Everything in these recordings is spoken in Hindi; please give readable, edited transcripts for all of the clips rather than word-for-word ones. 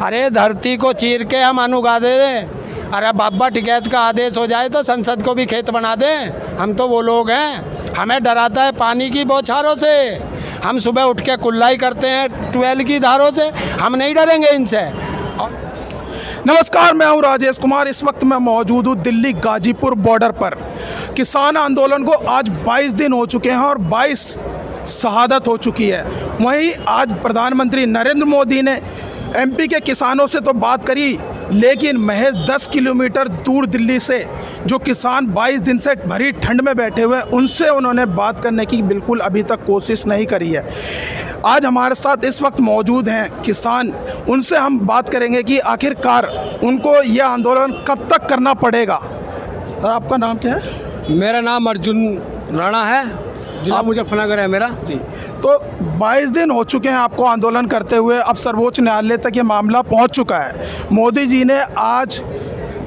अरे धरती को चीर के हम अन्न उगा दें। अरे बाबा टिकैत का आदेश हो जाए तो संसद को भी खेत बना दें। हम तो वो लोग हैं, हमें डराता है पानी की बौछारों से। हम सुबह उठ के कुल्लाई करते हैं 12 की धारों से, हम नहीं डरेंगे इनसे। नमस्कार, मैं हूं राजेश कुमार। इस वक्त मैं मौजूद हूं दिल्ली गाजीपुर बॉर्डर पर। किसान आंदोलन को आज 22 दिन हो चुके हैं और 22 शहादत हो चुकी है। वहीं आज प्रधानमंत्री नरेंद्र मोदी ने एमपी के किसानों से तो बात करी, लेकिन महज 10 किलोमीटर दूर दिल्ली से जो किसान 22 दिन से भरी ठंड में बैठे हुए हैं, उनसे उन्होंने बात करने की बिल्कुल अभी तक कोशिश नहीं करी है। आज हमारे साथ इस वक्त मौजूद हैं किसान, उनसे हम बात करेंगे कि आखिरकार उनको यह आंदोलन कब तक करना पड़ेगा। सर, आपका नाम क्या है? मेरा नाम अर्जुन राणा है, जिला मुजफ्फरनगर है मेरा जी। तो 22 दिन हो चुके हैं आपको आंदोलन करते हुए, अब सर्वोच्च न्यायालय तक ये मामला पहुंच चुका है। मोदी जी ने आज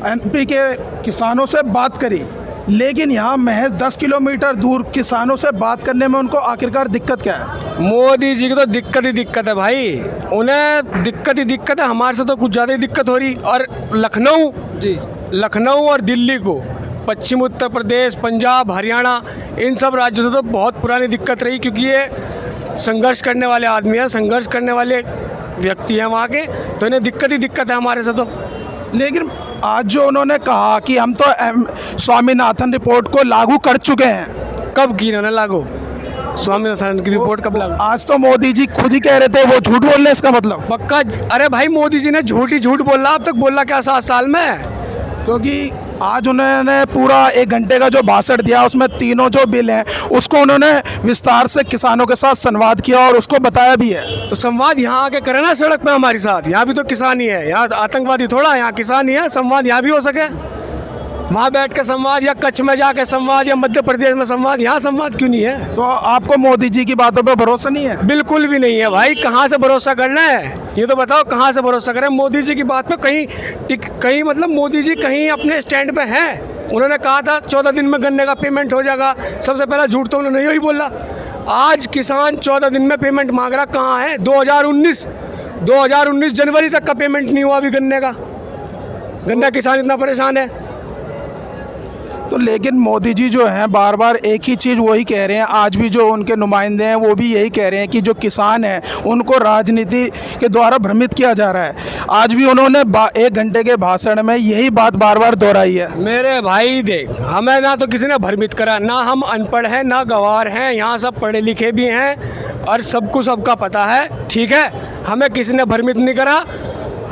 एमपी के किसानों से बात करी, लेकिन यहाँ महज 10 किलोमीटर दूर किसानों से बात करने में उनको आखिरकार दिक्कत क्या है? मोदी जी की तो दिक्कत ही दिक्कत है भाई, उन्हें दिक्कत ही दिक्कत है। हमारे से तो कुछ ज़्यादा ही दिक्कत हो रही। और लखनऊ और दिल्ली को, पश्चिम उत्तर प्रदेश, पंजाब, हरियाणा, इन सब राज्यों से तो बहुत पुरानी दिक्कत रही, क्योंकि ये संघर्ष करने वाले आदमी हैं, संघर्ष करने वाले व्यक्ति हैं वहाँ के, तो इन्हें दिक्कत ही दिक्कत है हमारे से तो। लेकिन आज जो उन्होंने कहा कि हम तो स्वामीनाथन रिपोर्ट को लागू कर चुके हैं। कब की इन्होंने लागू? स्वामीनाथन की रिपोर्ट कब लागू? आज तो मोदी जी खुद ही कह रहे थे, वो झूठ बोल रहे हैं, इसका मतलब पक्का? अरे भाई, मोदी जी ने झूठ बोला। अब तक बोला क्या 7 साल में? क्योंकि आज उन्होंने पूरा 1 घंटे का जो भाषण दिया, उसमें तीनों जो बिल हैं उसको उन्होंने विस्तार से किसानों के साथ संवाद किया और उसको बताया भी है। तो संवाद यहाँ आके करे ना सड़क पे हमारे साथ। यहाँ भी तो किसान ही है, यहाँ आतंकवादी थोड़ा, यहाँ किसान ही है। संवाद यहाँ भी हो सके, वहाँ बैठ के संवाद, या कच्छ में जाके संवाद, या मध्य प्रदेश में संवाद, यहाँ संवाद क्यों नहीं है? तो आपको मोदी जी की बातों पे भरोसा नहीं है? बिल्कुल भी नहीं है भाई। कहाँ से भरोसा करना है, ये तो बताओ, कहाँ से भरोसा करें? मोदी जी की बात पे कहीं मतलब मोदी जी कहीं अपने स्टैंड पे हैं। उन्होंने कहा था 14 दिन में गन्ने का पेमेंट हो जाएगा। सबसे पहला झूठ तो उन्होंने यही बोला। आज किसान 14 दिन में पेमेंट मांग रहा, कहाँ है? 2019 जनवरी तक का पेमेंट नहीं हुआ अभी गन्ने का। गन्ना किसान इतना परेशान है। तो लेकिन मोदी जी जो हैं बार बार एक ही चीज़ वही कह रहे हैं। आज भी जो उनके नुमाइंदे हैं वो भी यही कह रहे हैं कि जो किसान हैं उनको राजनीति के द्वारा भ्रमित किया जा रहा है। आज भी उन्होंने 1 घंटे के भाषण में यही बात बार बार दोहराई है। मेरे भाई देख, हमें ना तो किसी ने भ्रमित करा, ना हम अनपढ़ हैं ना गंवार हैं। यहाँ सब पढ़े लिखे भी हैं और सबको सबका पता है, ठीक है? हमें किसी ने भ्रमित नहीं करा,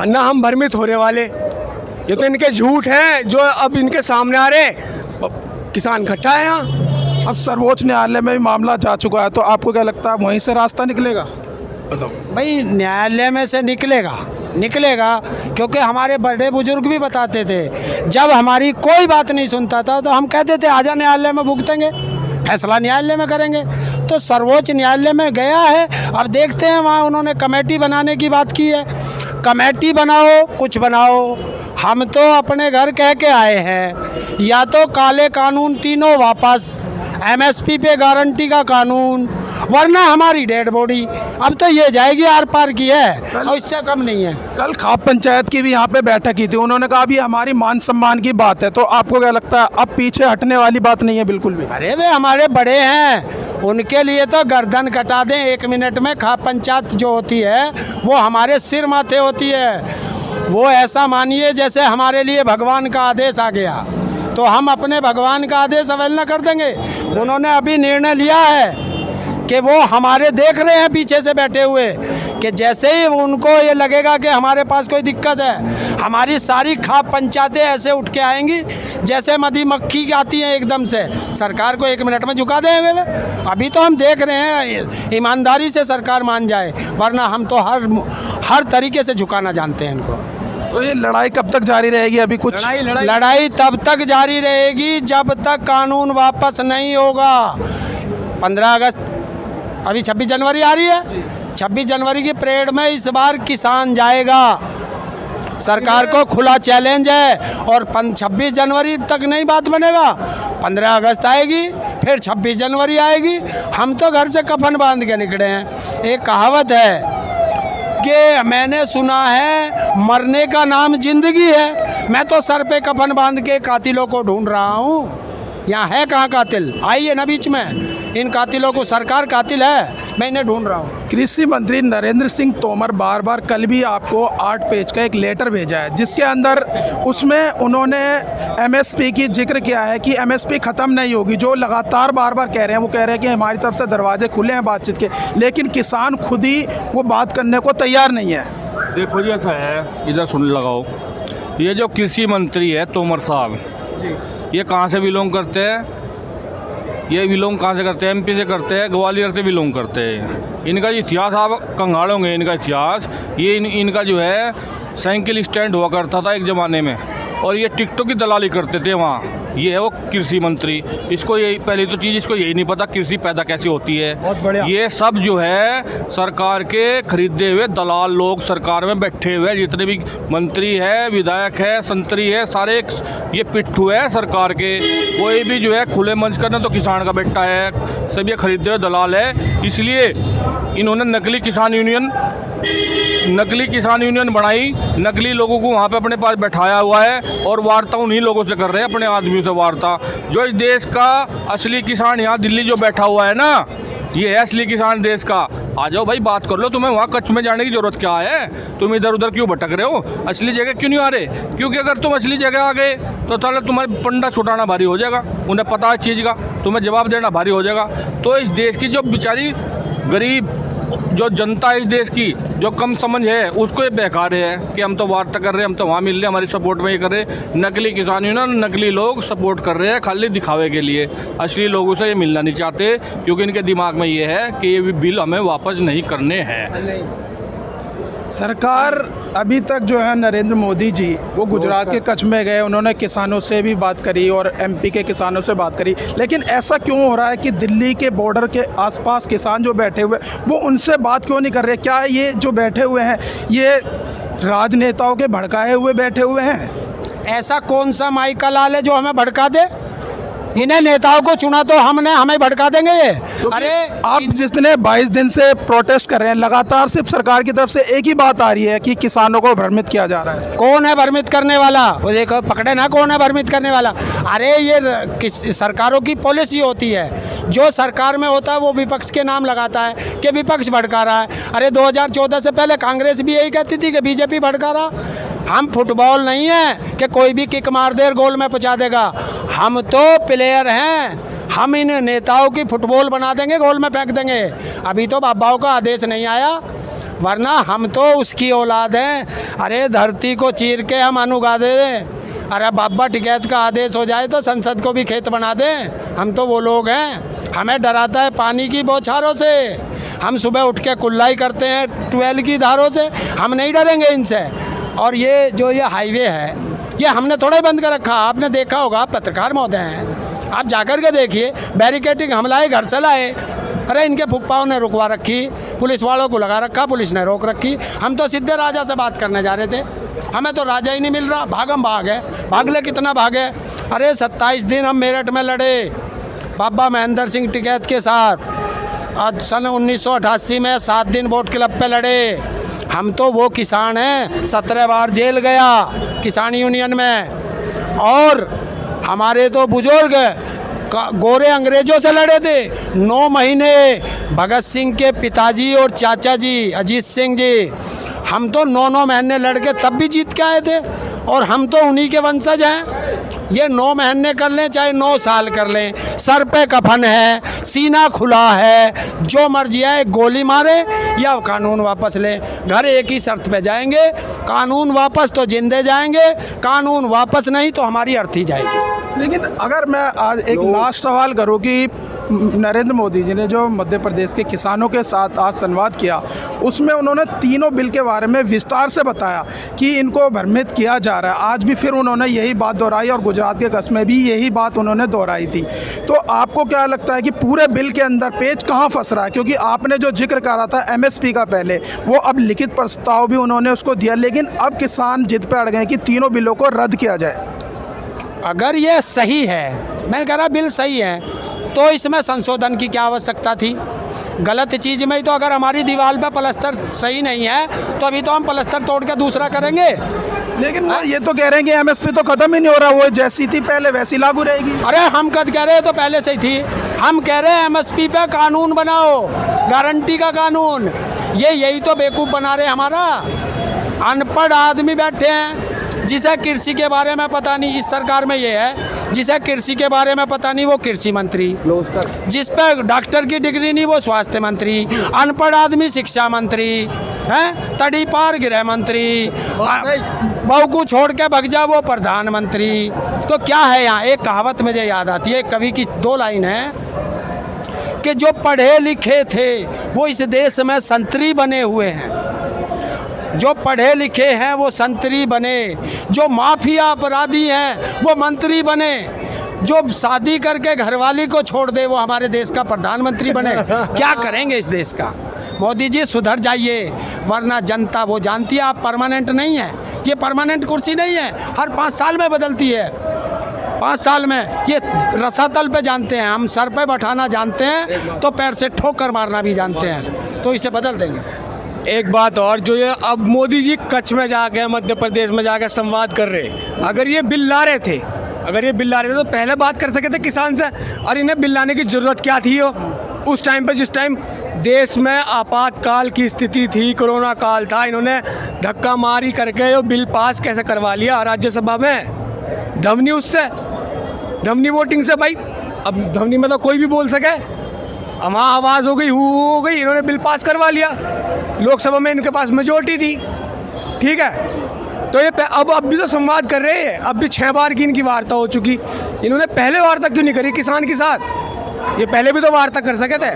ना हम भ्रमित होने वाले। ये तो इनके झूठ हैं जो अब इनके सामने आ रहे। किसान इकट्ठा है यहाँ। अब सर्वोच्च न्यायालय में भी मामला जा चुका है, तो आपको क्या लगता है वहीं से रास्ता निकलेगा? बताओ भाई, न्यायालय में से निकलेगा क्योंकि हमारे बड़े बुजुर्ग भी बताते थे, जब हमारी कोई बात नहीं सुनता था तो हम कहते थे आजा न्यायालय में भुगतेंगे, फैसला न्यायालय में करेंगे। तो सर्वोच्च न्यायालय में गया है, अब देखते हैं। वहाँ उन्होंने कमेटी बनाने की बात की है। कमेटी बनाओ, कुछ बनाओ, हम तो अपने घर कह के आए हैं, या तो काले कानून तीनों वापस, एमएसपी पे गारंटी का कानून, वरना हमारी डेड बॉडी। अब तो ये जाएगी आर पार की है और इससे कम नहीं है। कल खाप पंचायत की भी यहाँ पे बैठक की थी, उन्होंने कहा भी हमारी मान सम्मान की बात है। तो आपको क्या लगता है अब पीछे हटने वाली बात नहीं है बिल्कुल भी? अरे वे हमारे बड़े हैं, उनके लिए तो गर्दन कटा दें 1 मिनट में। खाप पंचायत जो होती है वो हमारे सिर माथे होती है। वो ऐसा मानिए जैसे हमारे लिए भगवान का आदेश आ गया, तो हम अपने भगवान का आदेश अवहेलना कर देंगे? उन्होंने अभी निर्णय लिया है कि वो हमारे देख रहे हैं पीछे से बैठे हुए, कि जैसे ही उनको ये लगेगा कि हमारे पास कोई दिक्कत है, हमारी सारी खाप पंचायतें ऐसे उठ के आएंगी जैसे मधुमक्खी आती हैं एकदम से। सरकार को 1 मिनट में झुका देंगे वे। अभी तो हम देख रहे हैं, ईमानदारी से सरकार मान जाए, वरना हम तो हर तरीके से झुकाना जानते हैं इनको। तो ये लड़ाई कब तक जारी रहेगी? अभी कुछ लड़ाई तब तक जारी रहेगी जब तक कानून वापस नहीं होगा। 15 अगस्त, अभी 26 जनवरी आ रही है, 26 जनवरी की परेड में इस बार किसान जाएगा। सरकार को खुला चैलेंज है। और 26 जनवरी तक नहीं बात बनेगा, 15 अगस्त आएगी, फिर 26 जनवरी आएगी। हम तो घर से कफन बांध के निकले हैं। एक कहावत है, कि मैंने सुना है मरने का नाम जिंदगी है। मैं तो सर पे कफन बांध के कातिलों को ढूंढ रहा हूँ। यहाँ है कहाँ कातिल? आइए ना बीच में, इन कातिलों को, सरकार कातिल है, मैं इन्हें ढूंढ रहा हूँ। कृषि मंत्री नरेंद्र सिंह तोमर बार बार कल भी आपको 8 पेज का एक लेटर भेजा है, जिसके अंदर उसमें उन्होंने एमएसपी की जिक्र किया है कि एमएसपी ख़त्म नहीं होगी, जो लगातार बार बार कह रहे हैं। वो कह रहे हैं कि हमारी तरफ से दरवाजे खुले हैं बातचीत के, लेकिन किसान खुद ही वो बात करने को तैयार नहीं है। देखो जी, ऐसा है, इधर सुन लगाओ, ये जो कृषि मंत्री है तोमर साहब जी, ये कहाँ से बिलोंग करते हैं? ये बिलोंग कहाँ से करते हैं? एमपी से करते हैं, ग्वालियर से बिलोंग करते हैं। इनका इतिहास आप कंगालोंगे, इनका इतिहास। ये इनका जो है साइकिल स्टैंड हुआ करता था एक ज़माने में, और ये टिकटों की दलाली करते थे वहाँ। ये है वो कृषि मंत्री। इसको यही, पहली तो चीज़ इसको यही नहीं पता कृषि पैदा कैसे होती है। बहुत बढ़िया। ये सब जो है सरकार के खरीदे हुए दलाल लोग सरकार में बैठे हुए, जितने भी मंत्री है, विधायक है, संतरी है, सारे ये पिट्ठू है सरकार के। कोई भी जो है खुले मंच करना तो किसान का बेटा है, सब ये खरीदे हुए दलाल है। इसलिए इन्होंने नकली किसान यूनियन बनाई, नकली लोगों को वहाँ पे अपने पास बैठाया हुआ है, और वार्ता उन्हीं लोगों से कर रहे हैं, अपने आदमियों से वार्ता। जो इस देश का असली किसान यहाँ दिल्ली जो बैठा हुआ है ना, ये है असली किसान देश का। आ जाओ भाई, बात कर लो। तुम्हें वहाँ कच्छ में जाने की जरूरत क्या है? तुम इधर उधर क्यों भटक रहे हो? असली जगह क्यों नहीं आ रहे? क्योंकि अगर तुम असली जगह आ गए तो ताले तुम्हारे पंडा छुटाना भारी हो जाएगा। उन्हें पता है चीज़ का, तुम्हें जवाब देना भारी हो जाएगा। तो इस देश की जो बेचारी गरीब जो जनता है, इस देश की जो कम समझ है, उसको ये बहका रहे हैं कि हम तो वार्ता कर रहे हैं, हम तो वहाँ मिल रहे हैं, हमारी सपोर्ट में ये कर रहे हैं। नकली किसान यूनियन, नकली लोग सपोर्ट कर रहे हैं खाली दिखावे के लिए। असली लोगों से ये मिलना नहीं चाहते, क्योंकि इनके दिमाग में ये है कि ये बिल हमें वापस नहीं करने हैं। सरकार अभी तक जो है नरेंद्र मोदी जी वो गुजरात के कच्छ में गए, उन्होंने किसानों से भी बात करी और एमपी के किसानों से बात करी, लेकिन ऐसा क्यों हो रहा है कि दिल्ली के बॉर्डर के आसपास किसान जो बैठे हुए वो उनसे बात क्यों नहीं कर रहे? क्या ये जो बैठे हुए हैं ये राजनेताओं के भड़काए हुए बैठे हुए हैं? ऐसा कौन सा माई का लाल है जो हमें भड़का दे? इन्हें नेताओं को चुना तो हमने, हमें भड़का देंगे ये? अरे आप जितने 22 दिन से प्रोटेस्ट कर रहे हैं, लगातार सिर्फ सरकार की तरफ से एक ही बात आ रही है कि किसानों को भ्रमित किया जा रहा है। कौन है भ्रमित करने वाला? वो देखो, पकड़े ना, कौन है भ्रमित करने वाला? अरे ये किस सरकारों की पॉलिसी होती है, जो सरकार में होता है वो विपक्ष के नाम लगाता है कि विपक्ष भड़का रहा है। अरे 2014 से पहले कांग्रेस भी यही कहती थी कि बीजेपी भड़का रहा। हम फुटबॉल नहीं है कि कोई भी किक मार दे और गोल में पहुंचा देगा। हम तो प्लेयर हैं, हम इन नेताओं की फुटबॉल बना देंगे, गोल में फेंक देंगे। अभी तो बाबाओं का आदेश नहीं आया, वरना हम तो उसकी औलाद हैं। अरे धरती को चीर के हम अन्न उगा दें। अरे बाबा टिकैत का आदेश हो जाए तो संसद को भी खेत बना दें। हम तो वो लोग हैं। हमें डराता है पानी की बौछारों से। हम सुबह उठ के कुल्लाई करते हैं 12 की धारों से, हम नहीं डरेंगे इनसे। और ये जो ये हाईवे है, ये हमने थोड़ा ही बंद कर रखा। आपने देखा होगा, आप पत्रकार महोदय हैं, आप जाकर के देखिए, बैरिकेडिंग हम लाए, घर से लाए। अरे इनके फुप्पाओं ने रुकवा रखी, पुलिस वालों को लगा रखा, पुलिस ने रोक रखी। हम तो सीधे राजा से बात करने जा रहे थे, हमें तो राजा ही नहीं मिल रहा। भागम भाग है, भाग ले कितना भागे। अरे 27 दिन हम मेरठ में लड़े बाबा महेंद्र सिंह टिकैत के साथ। आज सन 1988 में 7 दिन बोट क्लब पे लड़े। हम तो वो किसान हैं, 17 बार जेल गया किसान यूनियन में। और हमारे तो बुजुर्ग गोरे अंग्रेजों से लड़े थे 9 महीने। भगत सिंह के पिताजी और चाचा जी अजीत सिंह जी, हम तो 9 महीने लड़ के तब भी जीत के आए थे, और हम तो उन्हीं के वंशज हैं। ये 9 महीने कर लें चाहे 9 साल कर लें, सर पे कफन है, सीना खुला है, जो मर्जी आए गोली मारे या कानून वापस लें। घर एक ही शर्त पे जाएंगे, कानून वापस तो जिंदे जाएंगे, कानून वापस नहीं तो हमारी अर्थी जाएगी। लेकिन अगर मैं आज एक लास्ट सवाल करूँ कि नरेंद्र मोदी जी ने जो मध्य प्रदेश के किसानों के साथ आज संवाद किया, उसमें उन्होंने तीनों बिल के बारे में विस्तार से बताया कि इनको भ्रमित किया जा रहा है। आज भी फिर उन्होंने यही बात दोहराई और गुजरात के कच्छ में भी यही बात उन्होंने दोहराई थी। तो आपको क्या लगता है कि पूरे बिल के अंदर पेच कहाँ फंस रहा है? क्योंकि आपने जो जिक्र करा था एमएसपी का पहले, वो अब लिखित प्रस्ताव भी उन्होंने उसको दिया, लेकिन अब किसान जिद पे अड़ गए कि तीनों बिलों को रद्द किया जाए। अगर ये सही है, मैं कह रहा बिल सही है, तो इसमें संशोधन की क्या आवश्यकता थी? गलत चीज़ में ही तो, अगर हमारी दीवार पे प्लास्टर सही नहीं है तो अभी तो हम प्लास्टर तोड़ के दूसरा करेंगे। लेकिन वो ये तो कह रहे हैं कि एमएसपी तो खत्म ही नहीं हो रहा, वो जैसी थी पहले वैसी लागू रहेगी। अरे हम कद कह रहे हैं तो पहले से ही थी। हम कह रहे हैं एमएसपी पे कानून बनाओ, गारंटी का कानून। ये यही तो बेवकूफ़ बना रहे हमारा। अनपढ़ आदमी बैठे हैं जिसे कृषि के बारे में पता नहीं, इस सरकार में ये है जिसे कृषि के बारे में पता नहीं वो कृषि मंत्री, जिस पे डॉक्टर की डिग्री नहीं वो स्वास्थ्य मंत्री, अनपढ़ आदमी शिक्षा मंत्री हैं, तड़ी पार गृह मंत्री, बहू को छोड़ के भग जा वो प्रधानमंत्री। तो क्या है यहाँ, एक कहावत मुझे याद आती है, एक कवि की 2 लाइन है कि जो पढ़े लिखे थे वो इस देश में संतरी बने हुए हैं, जो पढ़े लिखे हैं वो संतरी बने, जो माफिया अपराधी हैं वो मंत्री बने, जो शादी करके घरवाली को छोड़ दे वो हमारे देश का प्रधानमंत्री बने। क्या करेंगे इस देश का? मोदी जी सुधर जाइए, वरना जनता वो जानती है आप परमानेंट नहीं है, ये परमानेंट कुर्सी नहीं है, हर 5 साल में बदलती है। 5 साल में ये रसातल पे जानते हैं हम, सर पे बैठाना जानते हैं तो पैर से ठोकर मारना भी जानते हैं, तो इसे बदल देंगे। एक बात और, जो ये अब मोदी जी कच्छ में जाके मध्य प्रदेश में जाके संवाद कर रहे, अगर ये बिल ला रहे थे, तो पहले बात कर सके थे किसान से। और इन्हें बिल लाने की ज़रूरत क्या थी? उस टाइम पे जिस टाइम देश में आपातकाल की स्थिति थी, कोरोना काल था, इन्होंने धक्का मारी करके वो बिल पास कैसे करवा लिया राज्यसभा में? ध्वनि उससे, ध्वनि वोटिंग से। भाई अब ध्वनि में तो कोई भी बोल सके, वहाँ आवाज़ हो गई, हो गई, इन्होंने बिल पास करवा लिया। लोकसभा में इनके पास मेजोरिटी थी, ठीक है। तो ये अब भी तो संवाद कर रहे हैं, अब भी 6 बार की इनकी वार्ता हो चुकी। इन्होंने पहले वार्ता क्यों नहीं करी किसान के साथ? ये पहले भी तो वार्ता कर सके थे।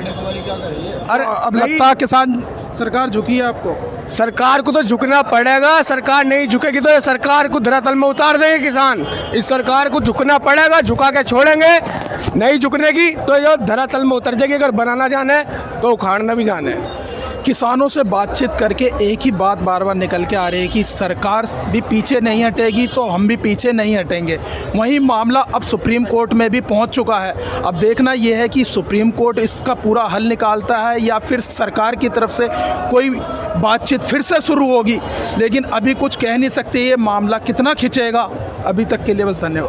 और अब लगता है किसान सरकार झुकी है आपको? सरकार को तो झुकना पड़ेगा, सरकार नहीं झुकेगी तो ये सरकार को धरातल में उतार देंगे किसान। इस सरकार को झुकना पड़ेगा, झुका के छोड़ेंगे, नहीं झुकने की तो ये धरातल में उतर जाएगी। अगर बनाना जाना है तो उखाड़ना भी जाना है। किसानों से बातचीत करके एक ही बात बार बार निकल के आ रही है कि सरकार भी पीछे नहीं हटेगी तो हम भी पीछे नहीं हटेंगे। वहीं मामला अब सुप्रीम कोर्ट में भी पहुंच चुका है। अब देखना यह है कि सुप्रीम कोर्ट इसका पूरा हल निकालता है या फिर सरकार की तरफ से कोई बातचीत फिर से शुरू होगी। लेकिन अभी कुछ कह नहीं सकते, ये मामला कितना खिंचेगा। अभी तक के लिए बस धन्यवाद।